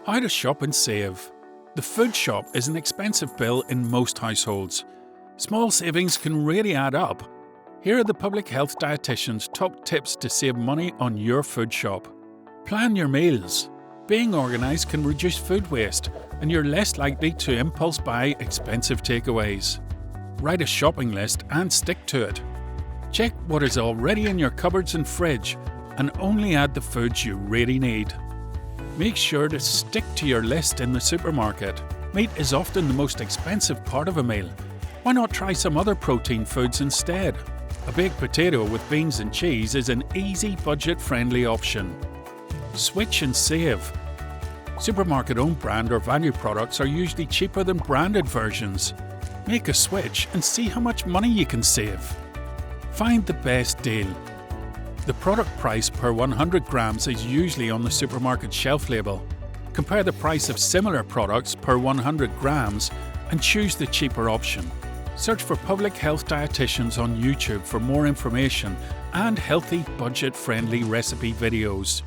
How to shop and save. The food shop is an expensive bill in most households. Small savings can really add up. Here are the Public Health Dietitians' top tips to save money on your food shop. Plan your meals. Being organised can reduce food waste, and you're less likely to impulse buy expensive takeaways. Write a shopping list and stick to it. Check what is already in your cupboards and fridge, and only add the foods you really need. Make sure to stick to your list in the supermarket. Meat is often the most expensive part of a meal. Why not try some other protein foods instead? A baked potato with beans and cheese is an easy, budget-friendly option. Switch and save. Supermarket-owned brand or value products are usually cheaper than branded versions. Make a switch and see how much money you can save. Find the best deal. The product price per 100 grams is usually on the supermarket shelf label. Compare the price of similar products per 100 grams and choose the cheaper option. Search for Public Health Dietitians on YouTube for more information and healthy, budget-friendly recipe videos.